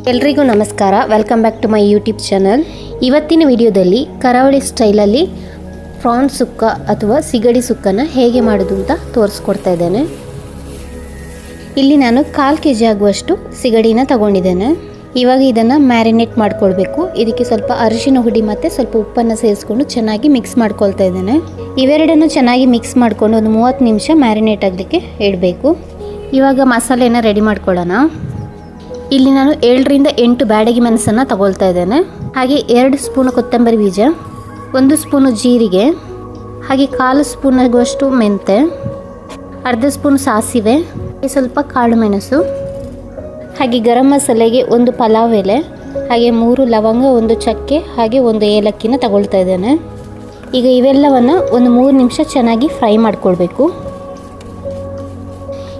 ಎಲ್ರಿಗೂ ನಮಸ್ಕಾರ, welcome back to my YouTube channel. ಇವತ್ತಿನ ವಿಡಿಯೋದಲ್ಲಿ ಕರಾವಳಿ ಸ್ಟೈಲಲ್ಲಿ ಪ್ರಾನ್ ಸುಕ್ಕ ಅಥವಾ ಸಿಗಡಿ ಸುಕ್ಕನ ಹೇಗೆ ಮಾಡೋದು ಅಂತ ತೋರಿಸ್ಕೊಡ್ತಾ ಇದ್ದೇನೆ. ಇಲ್ಲಿ ನಾನು 1/4 kg ಆಗುವಷ್ಟು ಸಿಗಡಿನ ತಗೊಂಡಿದ್ದೇನೆ. ಇವಾಗ ಇದನ್ನು ಮ್ಯಾರಿನೇಟ್ ಮಾಡ್ಕೊಳ್ಬೇಕು. ಇದಕ್ಕೆ ಸ್ವಲ್ಪ ಅರಿಶಿನ ಹುಡಿ ಮತ್ತು ಸ್ವಲ್ಪ ಉಪ್ಪನ್ನು ಸೇರಿಸ್ಕೊಂಡು ಚೆನ್ನಾಗಿ ಮಿಕ್ಸ್ ಮಾಡ್ಕೊಳ್ತಾ ಇದ್ದೇನೆ. ಇವೆರಡನ್ನು ಚೆನ್ನಾಗಿ ಮಿಕ್ಸ್ ಮಾಡಿಕೊಂಡು ಒಂದು 30 ನಿಮಿಷ ಮ್ಯಾರಿನೇಟ್ ಆಗಲಿಕ್ಕೆ ಇಡಬೇಕು. ಇವಾಗ ಮಸಾಲೆನ ರೆಡಿ ಮಾಡ್ಕೊಳ್ಳೋಣ. ಇಲ್ಲಿ ನಾನು 7ರಿಂದ 8 ಬ್ಯಾಡಗಿ ಮೆಣಸನ್ನು ತಗೊಳ್ತಾ ಇದ್ದೇನೆ. ಹಾಗೆ 2 ಸ್ಪೂನ್ ಕೊತ್ತಂಬರಿ ಬೀಜ, 1 ಸ್ಪೂನು ಜೀರಿಗೆ, ಹಾಗೆ 1/4 ಸ್ಪೂನ್ ಆಗುವಷ್ಟು ಮೆಂತೆ, ಅರ್ಧ ಸ್ಪೂನ್ ಸಾಸಿವೆ, ಸ್ವಲ್ಪ ಕಾಳು ಮೆಣಸು, ಹಾಗೆ ಗರಂ ಮಸಾಲೆಗೆ 1 ಪಲಾವ್ ಎಲೆ, ಹಾಗೆ 3 ಲವಂಗ, 1 ಚಕ್ಕೆ, ಹಾಗೆ 1 ಏಲಕ್ಕಿನ ತಗೊಳ್ತಾ ಇದ್ದೇನೆ. ಈಗ ಇವೆಲ್ಲವನ್ನು ಒಂದು 3 ನಿಮಿಷ ಚೆನ್ನಾಗಿ ಫ್ರೈ ಮಾಡ್ಕೊಳ್ಬೇಕು.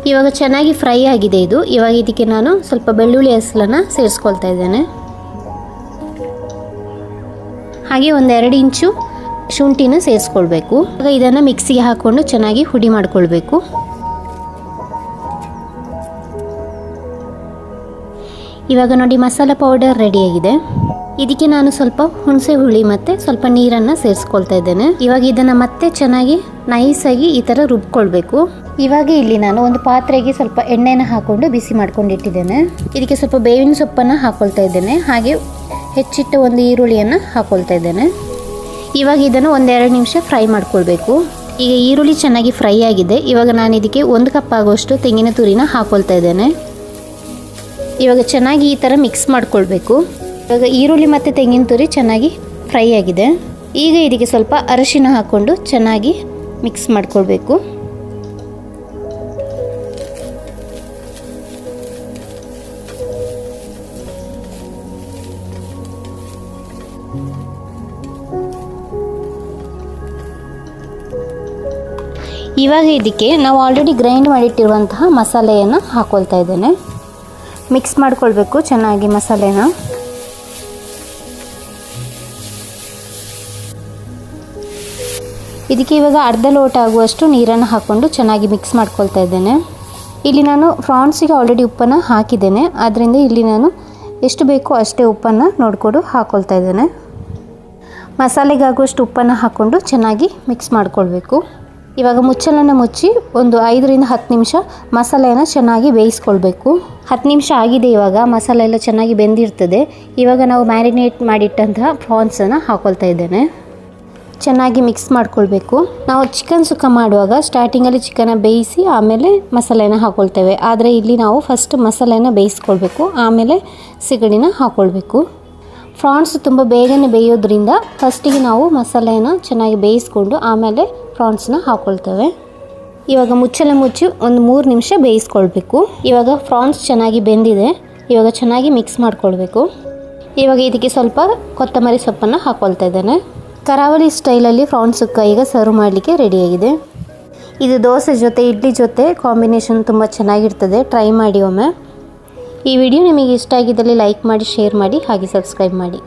ಇವಾಗ ಚೆನ್ನಾಗಿ ಫ್ರೈ ಆಗಿದೆ ಇದು. ಇವಾಗ ಇದಕ್ಕೆ ನಾನು ಸ್ವಲ್ಪ ಬೆಳ್ಳುಳ್ಳಿ ಹೆಸಲನ್ನು ಸೇರಿಸ್ಕೊಳ್ತಾ ಇದ್ದೇನೆ. ಹಾಗೆ 1-2 ಇಂಚು ಶುಂಠಿನ ಸೇರಿಸ್ಕೊಳ್ಬೇಕು. ಇವಾಗ ಇದನ್ನು ಮಿಕ್ಸಿಗೆ ಹಾಕ್ಕೊಂಡು ಚೆನ್ನಾಗಿ ಹುಡಿ ಮಾಡಿಕೊಳ್ಬೇಕು. ಇವಾಗ ನೋಡಿ ಮಸಾಲ ಪೌಡರ್ ರೆಡಿಯಾಗಿದೆ. ಇದಕ್ಕೆ ನಾನು ಸ್ವಲ್ಪ ಹುಣಸೆ ಹುಳಿ ಮತ್ತು ಸ್ವಲ್ಪ ನೀರನ್ನು ಸೇರಿಸ್ಕೊಳ್ತಾ ಇದ್ದೇನೆ. ಇವಾಗ ಇದನ್ನು ಮತ್ತೆ ಚೆನ್ನಾಗಿ ನೈಸಾಗಿ ಈ ಥರ ರುಬ್ಕೊಳ್ಬೇಕು. ಇವಾಗ ಇಲ್ಲಿ ನಾನು ಒಂದು ಪಾತ್ರೆಗೆ ಸ್ವಲ್ಪ ಎಣ್ಣೆನ ಹಾಕ್ಕೊಂಡು ಬಿಸಿ ಮಾಡ್ಕೊಂಡಿಟ್ಟಿದ್ದೇನೆ. ಇದಕ್ಕೆ ಸ್ವಲ್ಪ ಬೇವಿನ ಸೊಪ್ಪನ್ನು ಹಾಕ್ಕೊಳ್ತಾ ಇದ್ದೇನೆ. ಹಾಗೆ ಹೆಚ್ಚಿಟ್ಟ 1 ಈರುಳ್ಳಿಯನ್ನು ಹಾಕ್ಕೊಳ್ತಾ ಇದ್ದೇನೆ. ಇವಾಗ ಇದನ್ನು 1-2 ನಿಮಿಷ ಫ್ರೈ ಮಾಡ್ಕೊಳ್ಬೇಕು. ಈಗ ಈರುಳ್ಳಿ ಚೆನ್ನಾಗಿ ಫ್ರೈ ಆಗಿದೆ. ಇವಾಗ ನಾನು ಇದಕ್ಕೆ 1 ಕಪ್ ಆಗುವಷ್ಟು ತೆಂಗಿನ ತುರಿನ ಹಾಕ್ಕೊಳ್ತಾ ಇದ್ದೇನೆ. ಇವಾಗ ಚೆನ್ನಾಗಿ ಈ ಥರ ಮಿಕ್ಸ್ ಮಾಡ್ಕೊಳ್ಬೇಕು. ಇವಾಗ ಈರುಳ್ಳಿ ಮತ್ತು ತೆಂಗಿನ ತುರಿ ಚೆನ್ನಾಗಿ ಫ್ರೈ ಆಗಿದೆ. ಈಗ ಇದಕ್ಕೆ ಸ್ವಲ್ಪ ಅರಿಶಿನ ಹಾಕ್ಕೊಂಡು ಚೆನ್ನಾಗಿ ಮಿಕ್ಸ್ ಮಾಡ್ಕೊಳ್ಬೇಕು. ಇವಾಗ ಇದಕ್ಕೆ ನಾವು ಆಲ್ರೆಡಿ ಗ್ರೈಂಡ್ ಮಾಡಿಟ್ಟಿರುವಂತಹ ಮಸಾಲೆಯನ್ನು ಹಾಕ್ಕೊಳ್ತಾ ಇದ್ದೇನೆ. ಮಿಕ್ಸ್ ಮಾಡ್ಕೊಳ್ಬೇಕು ಚೆನ್ನಾಗಿ ಮಸಾಲೆನ. ಇದಕ್ಕೆ ಇವಾಗ ಅರ್ಧ ಲೋಟ ಆಗುವಷ್ಟು ನೀರನ್ನು ಹಾಕ್ಕೊಂಡು ಚೆನ್ನಾಗಿ ಮಿಕ್ಸ್ ಮಾಡ್ಕೊಳ್ತಾ ಇದ್ದೇನೆ. ಇಲ್ಲಿ ನಾನು ಪ್ರಾನ್ಸಿಗೆ ಆಲ್ರೆಡಿ ಉಪ್ಪನ್ನು ಹಾಕಿದ್ದೇನೆ. ಆದ್ದರಿಂದ ಇಲ್ಲಿ ನಾನು ಎಷ್ಟು ಬೇಕೋ ಅಷ್ಟೇ ಉಪ್ಪನ್ನು ನೋಡಿಕೊಂಡು ಹಾಕ್ಕೊಳ್ತಾ ಇದ್ದೇನೆ. ಮಸಾಲೆಗಾಗುವಷ್ಟು ಉಪ್ಪನ್ನು ಹಾಕ್ಕೊಂಡು ಚೆನ್ನಾಗಿ ಮಿಕ್ಸ್ ಮಾಡ್ಕೊಳ್ಬೇಕು. ಇವಾಗ ಮುಚ್ಚಳನ್ನು ಮುಚ್ಚಿ ಒಂದು 5ರಿಂದ 10 ನಿಮಿಷ ಮಸಾಲೆಯನ್ನು ಚೆನ್ನಾಗಿ ಬೇಯಿಸ್ಕೊಳ್ಬೇಕು. 10 ನಿಮಿಷ ಆಗಿದೆ. ಇವಾಗ ಮಸಾಲೆ ಎಲ್ಲ ಚೆನ್ನಾಗಿ ಬೆಂದಿರ್ತದೆ. ಇವಾಗ ನಾವು ಮ್ಯಾರಿನೇಟ್ ಮಾಡಿಟ್ಟಂತಹ ಪ್ರಾನ್ಸನ್ನು ಹಾಕ್ಕೊಳ್ತಾ ಇದ್ದೇನೆ. ಚೆನ್ನಾಗಿ ಮಿಕ್ಸ್ ಮಾಡ್ಕೊಳ್ಬೇಕು. ನಾವು ಚಿಕನ್ ಸುಕ್ಕ ಮಾಡುವಾಗ ಸ್ಟಾರ್ಟಿಂಗಲ್ಲಿ ಚಿಕನ್ನ ಬೇಯಿಸಿ ಆಮೇಲೆ ಮಸಾಲೆನ ಹಾಕ್ಕೊಳ್ತೇವೆ. ಆದರೆ ಇಲ್ಲಿ ನಾವು ಫಸ್ಟ್ ಮಸಾಲೆನ ಬೇಯಿಸ್ಕೊಳ್ಬೇಕು, ಆಮೇಲೆ ಸಿಗಡಿನ ಹಾಕ್ಕೊಳ್ಬೇಕು. ಪ್ರಾನ್ಸ್ ತುಂಬ ಬೇಗನೆ ಬೇಯೋದ್ರಿಂದ ಫಸ್ಟಿಗೆ ನಾವು ಮಸಾಲೆನ ಚೆನ್ನಾಗಿ ಬೇಯಿಸ್ಕೊಂಡು ಆಮೇಲೆ ಪ್ರಾನ್ಸ್ನ ಹಾಕ್ಕೊಳ್ತೇವೆ. ಇವಾಗ ಮುಚ್ಚಳ ಮುಚ್ಚಿ ಒಂದು 3 ನಿಮಿಷ ಬೇಯಿಸ್ಕೊಳ್ಬೇಕು. ಇವಾಗ ಪ್ರಾನ್ಸ್ ಚೆನ್ನಾಗಿ ಬೆಂದಿದೆ. ಇವಾಗ ಚೆನ್ನಾಗಿ ಮಿಕ್ಸ್ ಮಾಡ್ಕೊಳ್ಬೇಕು. ಇವಾಗ ಇದಕ್ಕೆ ಸ್ವಲ್ಪ ಕೊತ್ತಂಬರಿ ಸೊಪ್ಪನ್ನು ಹಾಕ್ಕೊಳ್ತಾ ಇದ್ದೇನೆ. ಕರಾವಳಿ ಸ್ಟೈಲಲ್ಲಿ ಪ್ರಾನ್ಸ್ ಸುಕ್ಕ ಈಗ ಸರ್ವ್ ಮಾಡಲಿಕ್ಕೆ ರೆಡಿಯಾಗಿದೆ. ಇದು ದೋಸೆ ಜೊತೆ, ಇಡ್ಲಿ ಜೊತೆ ಕಾಂಬಿನೇಷನ್ ತುಂಬ ಚೆನ್ನಾಗಿರ್ತದೆ. ಟ್ರೈ ಮಾಡಿ ಒಮ್ಮೆ. ಈ ವಿಡಿಯೋ ನಿಮಗೆ ಇಷ್ಟ ಆಗಿದ್ದಲ್ಲಿ ಲೈಕ್ ಮಾಡಿ, ಶೇರ್ ಮಾಡಿ, ಹಾಗೆ ಸಬ್ಸ್ಕ್ರೈಬ್ ಮಾಡಿ.